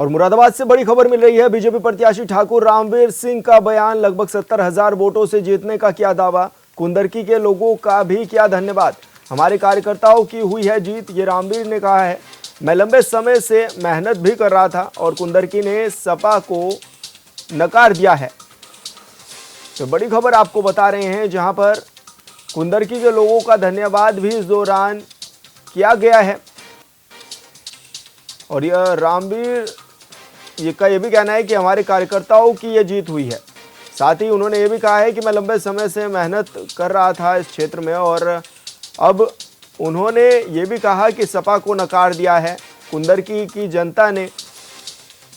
और मुरादाबाद से बड़ी खबर मिल रही है। बीजेपी प्रत्याशी ठाकुर रामवीर सिंह का बयान, लगभग 70,000 वोटों से जीतने का किया दावा। कुंदरकी के लोगों का भी किया धन्यवाद। हमारे कार्यकर्ताओं की हुई है जीत, ये रामवीर ने कहा है। मैं लंबे समय से मेहनत भी कर रहा था और कुंदरकी ने सपा को नकार दिया है। तो बड़ी खबर आपको बता रहे हैं, जहां पर कुंदरकी के लोगों का धन्यवाद भी इस दौरान किया गया है। और यह रामवीर का ये भी कहना है कि हमारे कार्यकर्ताओं की ये जीत हुई है। साथ ही उन्होंने ये भी कहा है कि मैं लंबे समय से मेहनत कर रहा था इस क्षेत्र में और अब उन्होंने ये भी कहा कि सपा को नकार दिया है कुंदरकी की जनता ने।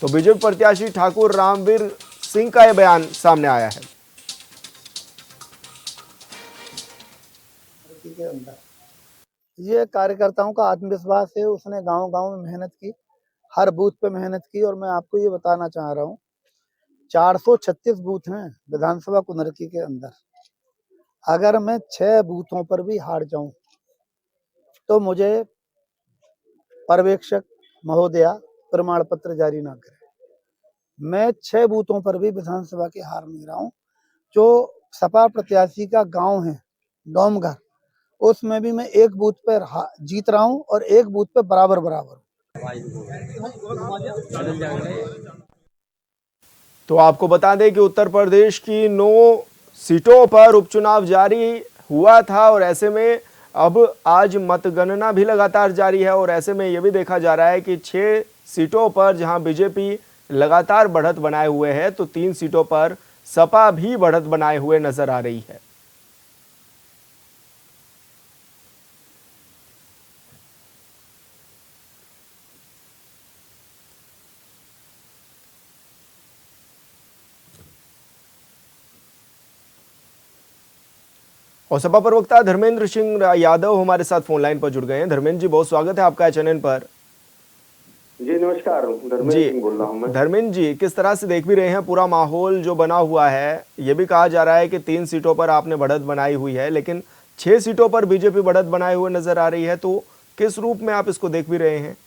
तो बीजेपी प्रत्याशी ठाकुर रामवीर सिंह का यह बयान सामने आया है। के अंदर ये कार्यकर्ताओं का आत्मविश्वास है। उसने गांव-गांव में मेहनत की, हर बूथ पे मेहनत की। और मैं आपको ये बताना चाह रहा हूँ, 436 बूथ हैं विधानसभा कुंदरकी के अंदर। अगर मैं 6 बूथों पर भी हार जाऊं तो मुझे पर्यवेक्षक महोदया प्रमाण पत्र जारी ना करें। मैं 6 बूथों पर भी विधानसभा की हार नहीं रहा हूँ। जो सपा प्रत्याशी का गांव है डोमघर, उसमें भी मैं एक बूथ पर जीत रहा हूं और एक बूथ पे बराबर। तो आपको बता दें कि उत्तर प्रदेश की 9 सीटों पर उपचुनाव जारी हुआ था और ऐसे में अब आज मतगणना भी लगातार जारी है। और ऐसे में यह भी देखा जा रहा है कि 6 सीटों पर जहां बीजेपी लगातार बढ़त बनाए हुए है, तो 3 सीटों पर सपा भी बढ़त बनाए हुए नजर आ रही है। और सपा प्रवक्ता धर्मेंद्र सिंह यादव हमारे साथ फोन लाइन पर जुड़ गए हैं। धर्मेंद्र जी, बहुत स्वागत है आपका चैनल पर। जी नमस्कार, धर्मेंद्र सिंह बोल रहा हूं मैं। धर्मेंद्र जी, किस तरह से देख भी रहे हैं पूरा माहौल जो बना हुआ है? ये भी कहा जा रहा है कि 3 सीटों पर आपने बढ़त बनाई हुई है, लेकिन 6 सीटों पर बीजेपी बढ़त बनाए हुए नजर आ रही है। तो किस रूप में आप इसको देख भी रहे हैं?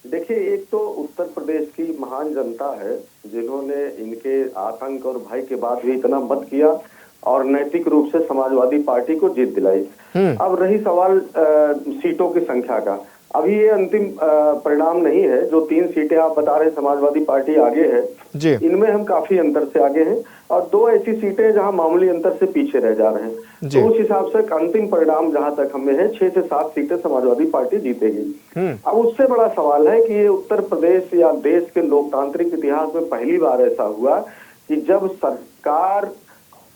देखिए, एक तो उत्तर प्रदेश की महान जनता है जिन्होंने इनके आतंक और भय के बाद भी इतना मत किया और नैतिक रूप से समाजवादी पार्टी को जीत दिलाई। अब रही सवाल सीटों की संख्या का, अभी ये अंतिम परिणाम नहीं है। जो 3 सीटें आप बता रहे हैं समाजवादी पार्टी आगे है, इनमें हम काफी अंतर से आगे हैं और 2 ऐसी सीटें जहां मामूली अंतर से पीछे रह जा रहे हैं। तो उस हिसाब से अंतिम परिणाम जहां तक हमें है, 6 से 7 सीटें समाजवादी पार्टी जीतेगी। अब उससे बड़ा सवाल है कि ये उत्तर प्रदेश या देश के लोकतांत्रिक इतिहास में पहली बार ऐसा हुआ कि जब सरकार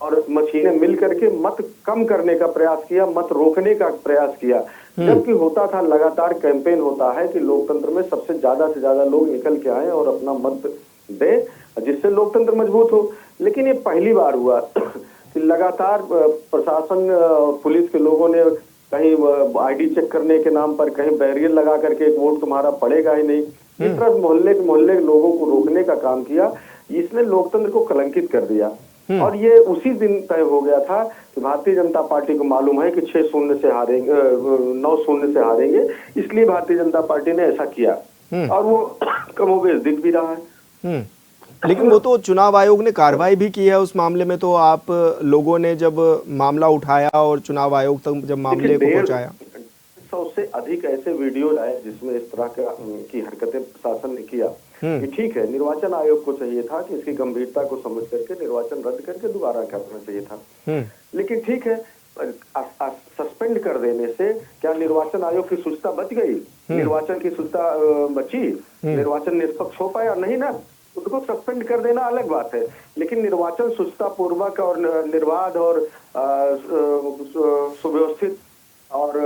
और मशीनें मिल करके मत कम करने का प्रयास किया, मत रोकने का प्रयास किया। जबकि होता था, लगातार कैंपेन होता है कि लोकतंत्र में सबसे ज्यादा से ज्यादा लोग निकल के आए और अपना मत दें जिससे लोकतंत्र मजबूत हो। लेकिन ये पहली बार हुआ कि लगातार प्रशासन, पुलिस के लोगों ने कहीं आईडी चेक करने के नाम पर कहीं बैरियर लगा करके एक वोट तुम्हारा पड़ेगा ही नहीं, इस तरह मोहल्ले के लोगों को रोकने का काम किया। इसने लोकतंत्र को कलंकित कर दिया। और ये उसी दिन तय हो गया था कि भारतीय जनता पार्टी को मालूम है कि 6-0 से हारेंगे, 9-0 से हारेंगे, इसलिए भारतीय जनता पार्टी ने ऐसा किया और वो कमोबेश दिख भी रहा है। लेकिन वो तो चुनाव आयोग ने कार्रवाई भी की है उस मामले में। तो आप लोगों ने जब मामला उठाया और चुनाव आयोग तक जब मामले को पहुंचाया, 100 से अधिक ऐसे वीडियो आए जिसमें इस तरह की हरकतें प्रशासन ने किया। कि ठीक है, निर्वाचन आयोग को चाहिए था कि इसकी गंभीरता को समझ करके निर्वाचन रद्द करके दोबारा करना चाहिए था। लेकिन ठीक है, सस्पेंड कर देने से क्या निर्वाचन आयोग की शुचिता बच गई? निर्वाचन की शुचिता बची? निर्वाचन निष्पक्ष हो पाया? नहीं ना। उसको सस्पेंड कर देना अलग बात है, लेकिन निर्वाचन शुचिता पूर्वक और निर्बाध और सुव्यवस्थित और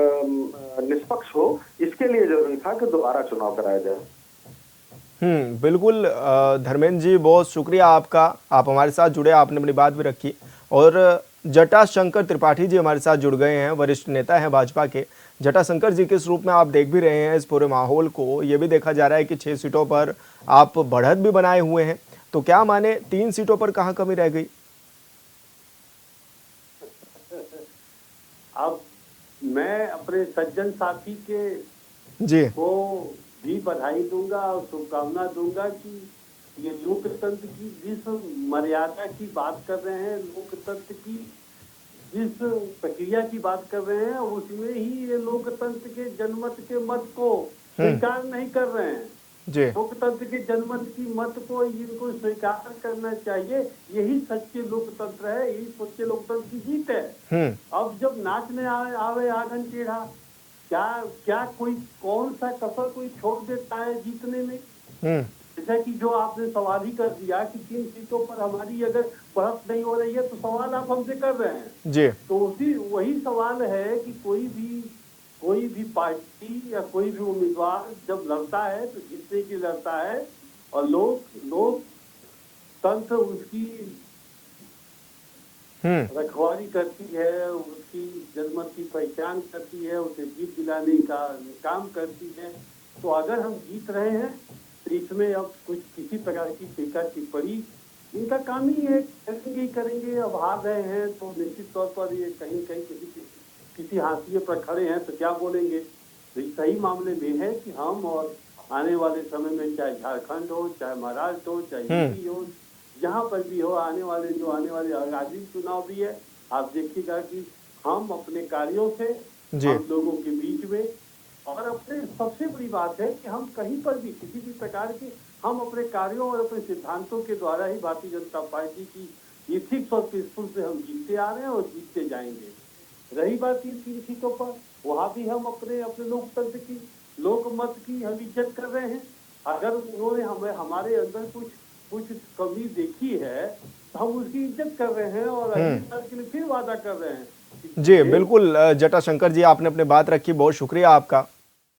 निष्पक्ष हो, इसके लिए जरूरी था कि दोबारा चुनाव कराया जाए। बिल्कुल धर्मेंद्र जी, बहुत शुक्रिया आपका, आप हमारे साथ जुड़े, आपने अपनी बात भी रखी। और जटाशंकर त्रिपाठी जी हमारे साथ जुड़ गए हैं, वरिष्ठ नेता हैं भाजपा के। जटाशंकर जी, किस रूप में आप देख भी रहे हैं इस पूरे माहौल को? ये भी देखा जा रहा है कि 6 सीटों पर आप बढ़त भी बनाए हुए हैं, तो क्या माने 3 सीटों पर कहाँ कमी रह गई? अब मैं अपने सज्जन साथी के जी को भी बधाई दूंगा और शुभकामना दूंगा कि ये लोकतंत्र की जिस मर्यादा की बात कर रहे हैं, लोकतंत्र की जिस प्रक्रिया की बात कर रहे हैं, उसमें ही ये लोकतंत्र के जनमत के मत को स्वीकार नहीं कर रहे हैं। जी। लोकतंत्र के जनमत की मत को इनको स्वीकार करना चाहिए। यही सच्चे लोकतंत्र है, यही सच्चे लोकतंत्र की जीत है। अब जब नाचने आवे आंगन टेढ़ा, क्या क्या कोई कौन सा कसर कोई छोड़ देता है जीतने में? जैसा कि जो आपने सवाल ही कर दिया कि 3 सीटों पर हमारी अगर बढ़त नहीं हो रही है, तो सवाल आप हमसे कर रहे हैं जी। तो वही सवाल है कि कोई भी पार्टी या कोई भी उम्मीदवार जब लड़ता है तो जीतने की लड़ता है, और लोकतंत्र उसकी रखवाली करती है, उसकी जनमत की पहचान करती है, उसे जीत दिलाने का काम करती है। तो अगर हम जीत रहे हैं तो इसमें अब कुछ किसी प्रकार की टीका टिप्पणी इनका काम ही है, करेंगे। अब हार रहे हैं तो निश्चित तौर पर ये कहीं किसी हाशिए पर खड़े हैं तो क्या बोलेंगे। तो सही मामले में है कि हम और आने वाले समय में चाहे झारखंड हो, चाहे महाराष्ट्र हो, चाहे यूपी हो, जहाँ पर भी हो, आने वाले आगामी चुनाव भी है, आप देखिएगा कि हम अपने कार्यों से हम लोगों के बीच में, और अपने सबसे बड़ी बात है कि हम कहीं पर भी किसी भी प्रकार की हम अपने कार्यों और अपने सिद्धांतों के द्वारा ही भारतीय जनता पार्टी की इथिक्स और प्रिंसिपल से हम जीतते आ रहे हैं और जीतते जाएंगे। रही बात 3 सीटों पर, वहाँ भी हम अपने लोकतंत्र की, लोकमत की हम इज्जत कर रहे हैं। अगर उन्होंने हमारे अंदर कुछ कमी देखी है तो हम उसकी इज्जत कर रहे हैं और अगली साल के लिए फिर वादा कर रहे हैं। जी बिल्कुल जटाशंकर जी, आपने अपनी बात रखी, बहुत शुक्रिया आपका।